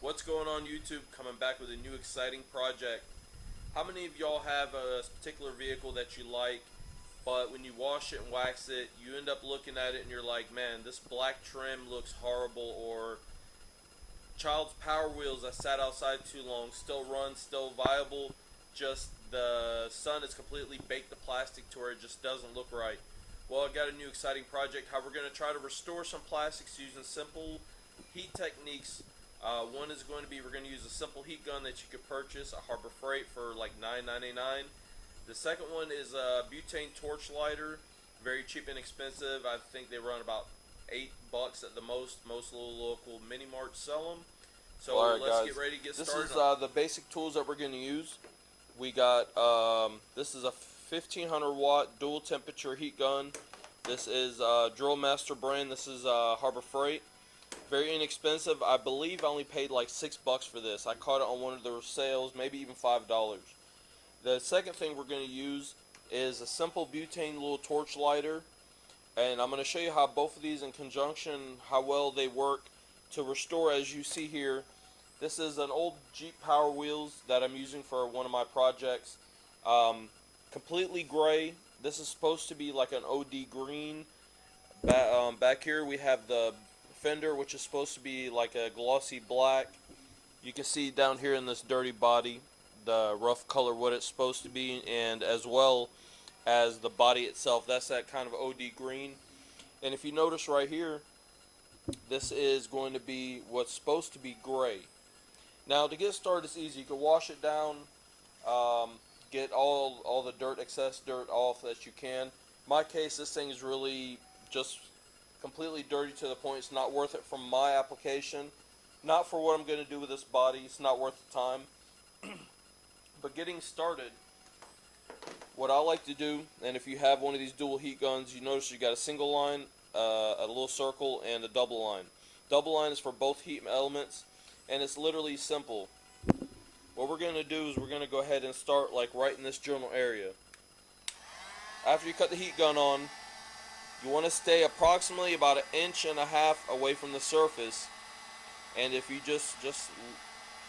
What's going on YouTube? Coming back with a new exciting project. How many of y'all have a particular vehicle that you like, but when you wash it and wax it, you end up looking at it and you're like, man, this black trim looks horrible, or Child's Power Wheels that sat outside too long, still run, still viable, just the sun has completely baked the plastic to where it just doesn't look right. Well, I got a new exciting project how we're going to try to restore some plastics using simple heat techniques. One is going to be we're going to use a simple heat gun that you could purchase at Harbor Freight for like $9.99. The second one is a butane torch lighter, very cheap and inexpensive. I think they run about $8 at the most. Most little local mini marts sell them. So Alright let's guys, get ready to get this started. is the basic tools that we're going to use. We got, this is a 1500 watt dual temperature heat gun. This is Drill Master brand. This is Harbor Freight. Very inexpensive. I believe I only paid like $6 for this. I caught it on one of their sales, maybe even $5. The second thing we're going to use is a simple butane little torch lighter. And I'm going to show you how both of these in conjunction, how well they work to restore. As you see here, this is an old Jeep Power Wheels that I'm using for one of my projects. Completely gray. This is supposed to be like an OD green. Back here we have the fender, which is supposed to be like a glossy black. You can see down here in this dirty body the rough color what it's supposed to be, and as well as the body itself, that's that kind of OD green. And if you notice right here, this is going to be what's supposed to be gray. Now to get started, it's easy. You can wash it down, get all the dirt, excess dirt off that you can. In my case, this thing is really just completely dirty to the point it's not worth it from my application. Not for what I'm going to do with this body. It's not worth the time. But getting started, what I like to do, and if you have one of these dual heat guns, you notice you got a single line, a little circle, and a double line. Double line is for both heat elements, and it's literally simple. What we're going to do is we're going to go ahead and start like right in this general area. After you cut the heat gun on, you want to stay approximately about 1.5 inches away from the surface. And if you just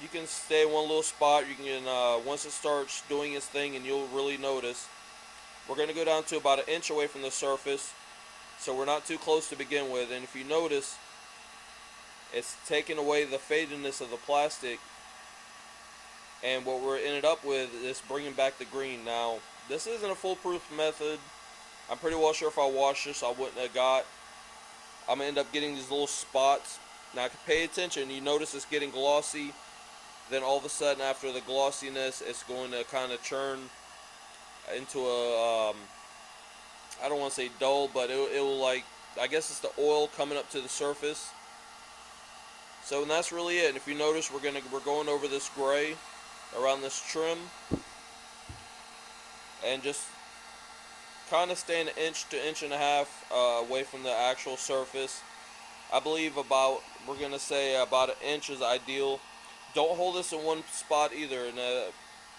you can stay in one little spot. You can once it starts doing its thing, and you'll really notice. We're going to go down to about 1 inch away from the surface, so we're not too close to begin with. And if you notice, it's taking away the fadedness of the plastic, and what we're ended up with is bringing back the green. Now, this isn't a foolproof method. I'm pretty well sure if I wash this, I wouldn't have got. I'm going to end up getting these little spots. Now, pay attention. You notice it's getting glossy. Then all of a sudden, after the glossiness, it's going to kind of churn into a, I don't want to say dull, but it will, like, I guess it's the oil coming up to the surface. So, and that's really it. And if you notice, we're going over this gray around this trim, and just kind of staying 1 inch to 1.5 inches away from the actual surface. I believe we're going to say about 1 inch is ideal. Don't hold this in one spot either. And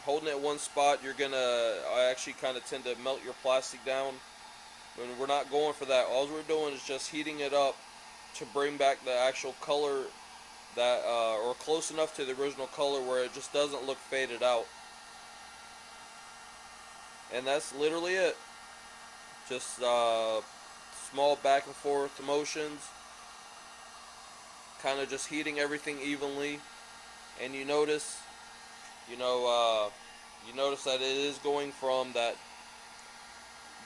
holding it in one spot, you're going to actually kind of tend to melt your plastic down. And we're not going for that. All we're doing is just heating it up to bring back the actual color that, or close enough to the original color where it just doesn't look faded out. And that's literally it. Just small back and forth motions, kind of just heating everything evenly. And you notice, you notice that it is going from that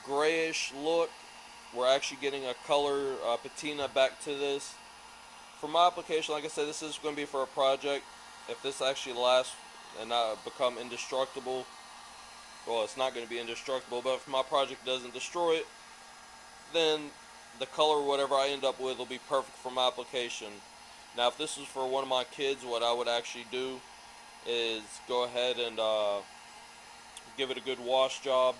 grayish look. We're actually getting a color patina back to this. For my application, like I said, this is going to be for a project. If this actually lasts and not become indestructible, well, it's not going to be indestructible, but if my project doesn't destroy it, then the color, whatever I end up with, will be perfect for my application. Now, if this is for one of my kids, what I would actually do is go ahead and give it a good wash job,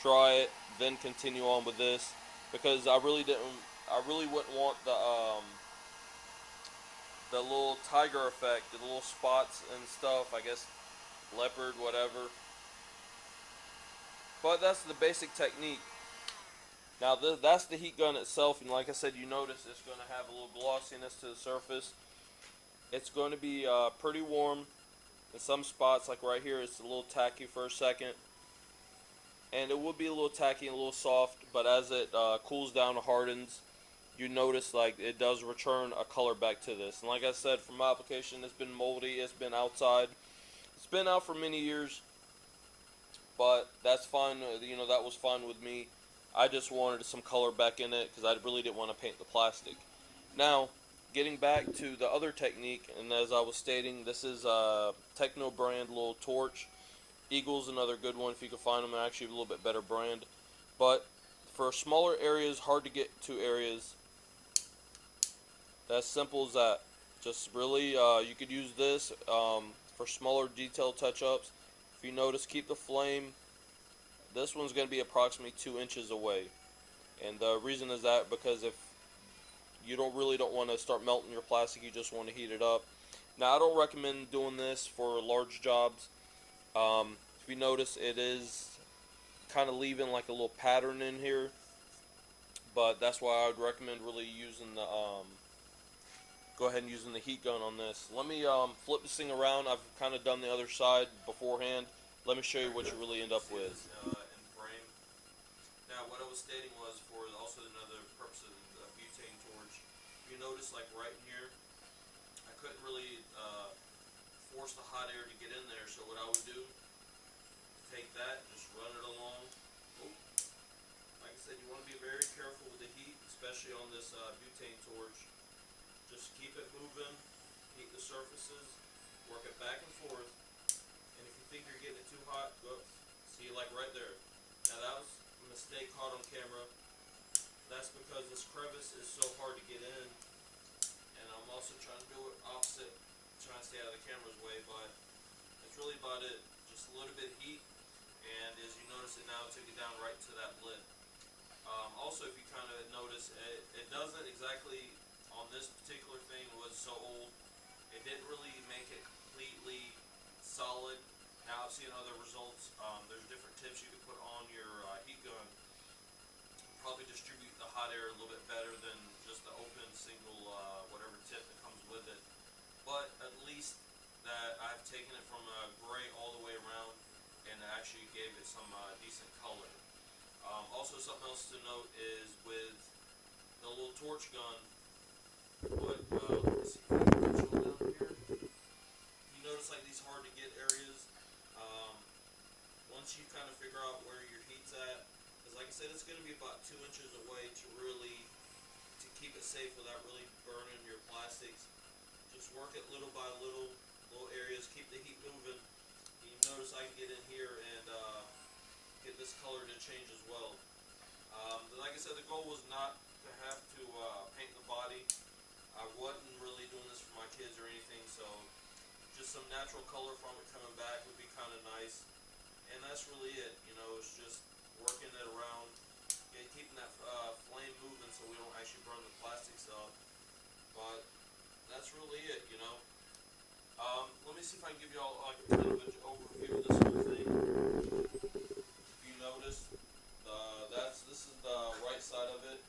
try it, then continue on with this, because I really wouldn't want the little tiger effect, the little spots and stuff. I guess leopard, whatever. But that's the basic technique. Now that's the heat gun itself, and like I said, you notice it's going to have a little glossiness to the surface. It's going to be pretty warm. In some spots, like right here, it's a little tacky for a second. And it will be a little tacky and a little soft, but as it cools down and hardens, you notice like it does return a color back to this. And like I said, from my application, it's been moldy, it's been outside, it's been out for many years, but that's fine. That was fine with me. I just wanted some color back in it because I really didn't want to paint the plastic. Now, getting back to the other technique, and as I was stating, this is a Techno brand little torch. Eagle's another good one if you can find them. They're actually a little bit better brand. But for smaller areas, hard to get to areas, that's simple as that. Just really, you could use this for smaller detail touch-ups. If you notice, keep the flame. This one's going to be approximately 2 inches away. And the reason is that because if you don't want to start melting your plastic, you just want to heat it up. Now, I don't recommend doing this for large jobs. If you notice, it is kind of leaving like a little pattern in here, but that's why I would recommend really using the go ahead and using the heat gun on this. Let me flip this thing around. I've kind of done the other side beforehand. Let me show you what you really end up with. In frame. Now, what I was stating was for also another purpose of the butane torch. You notice, like right in here, I couldn't really force the hot air to get in there. So what I would do, take that, just run it along. Oh, like I said, you want to be very careful with the heat, especially on this butane torch. Just keep it moving, heat the surfaces, work it back and forth. And if you think you're getting it too hot, go see, like right there. Now that was a mistake caught on camera. That's because this crevice is so hard to get in, and I'm also trying to do it opposite, trying to stay out of the camera's way. But that's really about it. Just a little bit of heat, and as you notice it now, it took it down right to that lid. Also, if you kind of notice, it doesn't exactly, on this particular thing, was so old, it didn't really make it completely solid. Now I've seen other results. There's different tips you can put on your heat gun. Probably distribute the hot air a little bit better than just the open single whatever tip that comes with it. But at least that I've taken it from a gray all the way around and actually gave it some decent color. Also, something else to note is with the little torch gun, let's see if I can show down here. You notice like these hard to get areas. Once you kind of figure out where your heat's at, because like I said, it's going to be about 2 inches away to keep it safe without really burning your plastics. Just work it little by little areas, keep the heat moving. You notice I can get in here and get this color to change as well. Like I said, the goal was not to have to paint the body. I wasn't really doing this for my kids or anything, so just some natural color from it coming back would be kind of nice. And that's really it, it's just working it around, keeping that flame moving so we don't actually burn the plastics up. But that's really it. Let me see if I can give you all like a kind of an overview of this whole thing. If you notice, this is the right side of it.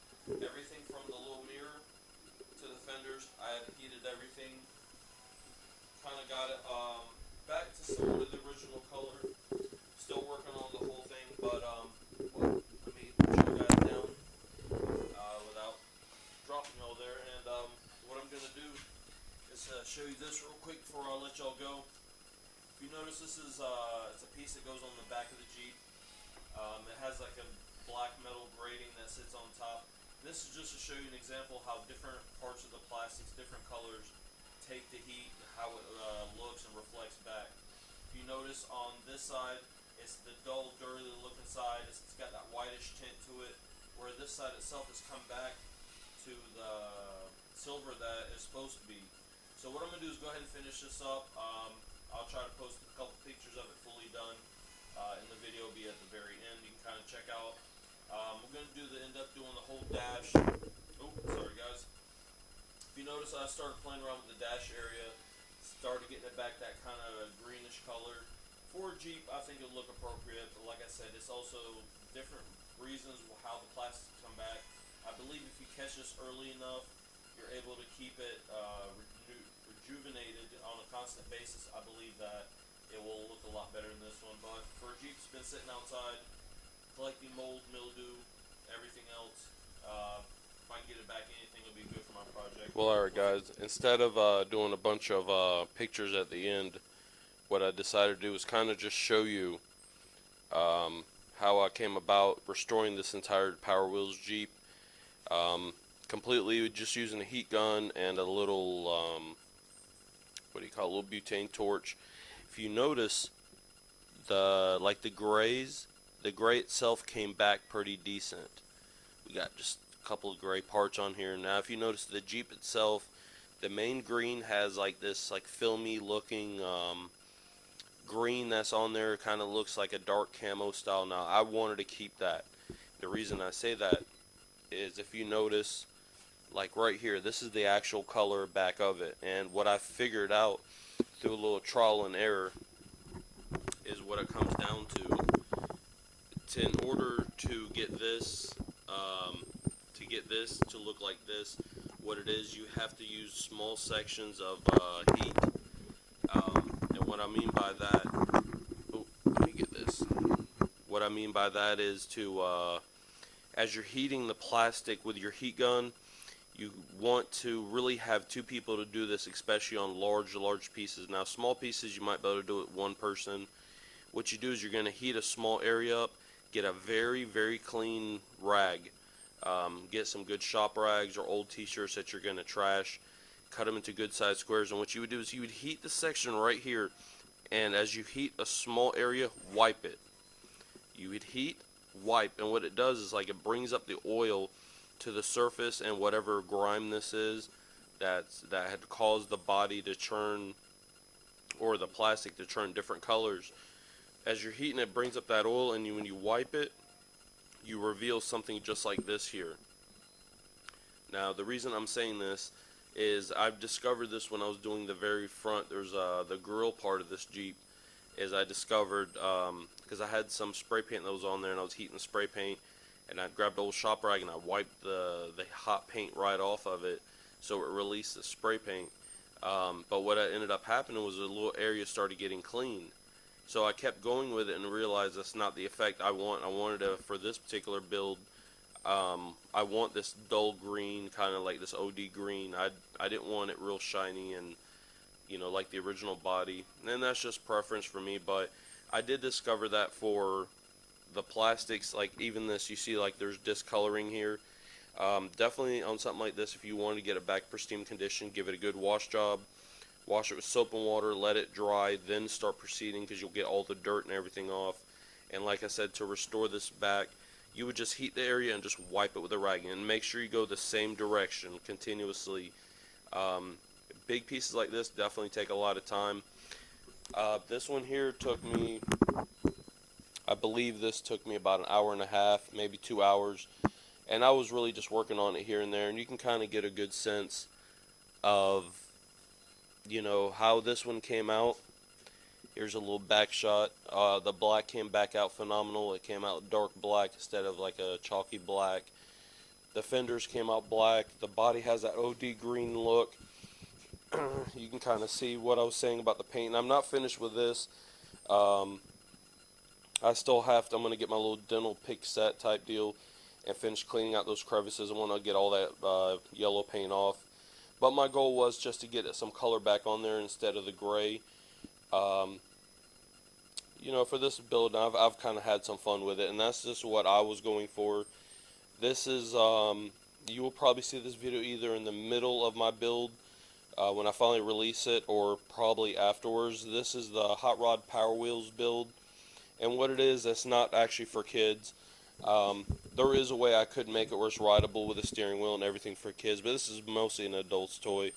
Everything from the little mirror to the fenders, I had heated everything. Kind of got it back to somewhat of the original color. Still working on the whole thing, but let me put you guys down without dropping y'all there. And what I'm gonna do is show you this real quick before I let y'all go. If you notice, this is it's a piece that goes on the back of the Jeep. It has like a black metal grating that sits on top. This is just to show you an example how different parts of the plastics, different colors, take the heat and how it looks and reflects back. If you notice on this side, it's the dull, dirty looking side. It's got that whitish tint to it, where this side itself has come back to the silver that it's supposed to be. So what I'm going to do is go ahead and finish this up. I'll try to post a couple pictures of it fully done in the video. It'll be at the very end. You can kind of check out. We're going to end up doing the whole dash. Oh, sorry guys. If you notice, I started playing around with the dash area. Started getting it back that kind of greenish color. For a Jeep, I think it'll look appropriate, but like I said, it's also different reasons how the plastics come back. I believe if you catch this early enough, you're able to keep it rejuvenated on a constant basis, I believe that it will look a lot better than this one. But for a Jeep that's been sitting outside, collecting mold, mildew, everything else, if I can get it back, anything will be good for my project. Well, alright guys, instead of doing a bunch of pictures at the end, what I decided to do is kind of just show you how I came about restoring this entire Power Wheels Jeep. Completely just using a heat gun and a little, what do you call it, a little butane torch. If you notice, the grays, the gray itself came back pretty decent. We got just a couple of gray parts on here. Now if you notice the Jeep itself, the main green has like this like filmy looking green that's on there. Kind of looks like a dark camo style. Now I wanted to keep that. The reason I say that is if you notice, like right here, this is the actual color back of it, and what I figured out through a little trial and error is what it comes down to in order to get this to look like this, what it is, you have to use small sections of heat, and what I mean by that, oh, let me get this, what I mean by that is to as you're heating the plastic with your heat gun, you want to really have two people to do this, especially on large pieces. Now small pieces you might be able to do it with one person. What you do is you're going to heat a small area up, get a very clean rag, get some good shop rags or old t-shirts that you're going to trash, cut them into good sized squares, and what you would do is you would heat the section right here, and as you heat a small area, wipe it. You would heat, wipe, and what it does is like it brings up the oil to the surface, and whatever grime this is that had caused the body to churn, or the plastic to turn different colors, as you're heating it brings up that oil, and when you wipe it, you reveal something just like this here. Now the reason I'm saying this is I've discovered this when I was doing the very front. There's the grill part of this Jeep, is I discovered because I had some spray paint that was on there, and I was heating the spray paint, and I grabbed an old shop rag and I wiped the hot paint right off of it, so it released the spray paint. But what ended up happening was a little area started getting clean. So I kept going with it and realized that's not the effect I want. I wanted to, for this particular build, I want this dull green, kind of like this OD green. I didn't want it real shiny and, you know, like the original body. And that's just preference for me, but I did discover that for the plastics, like even this, you see like there's discoloring here. Definitely on something like this, if you want to get it back pristine condition, give it a good wash job. Wash it with soap and water, let it dry, then start proceeding, because you'll get all the dirt and everything off. And like I said, to restore this back, you would just heat the area and just wipe it with a rag, and make sure you go the same direction continuously. Big pieces like this definitely take a lot of time. This one here took me, I believe this took me about an hour and a half, maybe 2 hours, and I was really just working on it here and there, and you can kind of get a good sense of, you know, how this one came out. Here's a little back shot. The black came back out phenomenal. It came out dark black instead of like a chalky black. The fenders came out black. The body has that OD green look. You can kind of see what I was saying about the paint. And I'm not finished with this. I still have to, I'm going to get my little dental pick set type deal and finish cleaning out those crevices. I want to get all that yellow paint off. But my goal was just to get some color back on there instead of the gray. You know, for this build, I've kind of had some fun with it, and that's just what I was going for. This is, you will probably see this video either in the middle of my build, when I finally release it, or probably afterwards. This is the Hot Rod Power Wheels build, and what it is, it's not actually for kids. There is a way I could make it where it's rideable with a steering wheel and everything for kids, but this is mostly an adult's toy.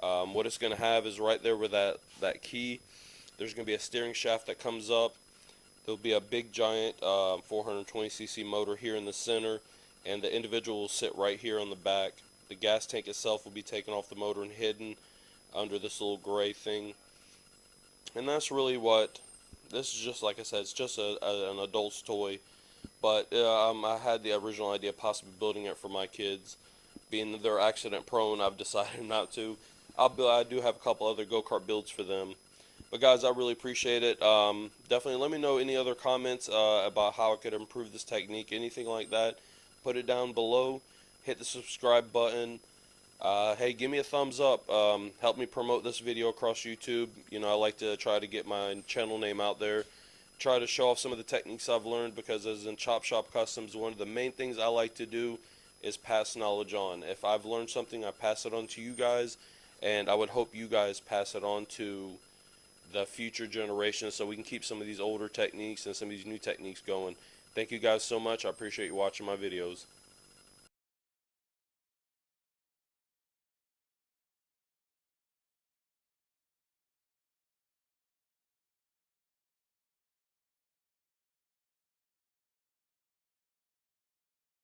What it's going to have is right there with that key, there's going to be a steering shaft that comes up. There'll be a big giant 420cc motor here in the center, and the individual will sit right here on the back. The gas tank itself will be taken off the motor and hidden under this little gray thing. And that's really what, this is just, like I said, it's just an adult's toy. But I had the original idea of possibly building it for my kids. Being that they're accident prone, I've decided not to. I do have a couple other go-kart builds for them. But guys, I really appreciate it. Definitely let me know any other comments about how I could improve this technique, anything like that. Put it down below. Hit the subscribe button. Hey, give me a thumbs up. Help me promote this video across YouTube. You know, I like to try to get my channel name out there. Try to show off some of the techniques I've learned, because as in Chop Shop Customs, one of the main things I like to do is pass knowledge on. If I've learned something, I pass it on to you guys, and I would hope you guys pass it on to the future generations so we can keep some of these older techniques and some of these new techniques going. Thank you guys so much. I appreciate you watching my videos.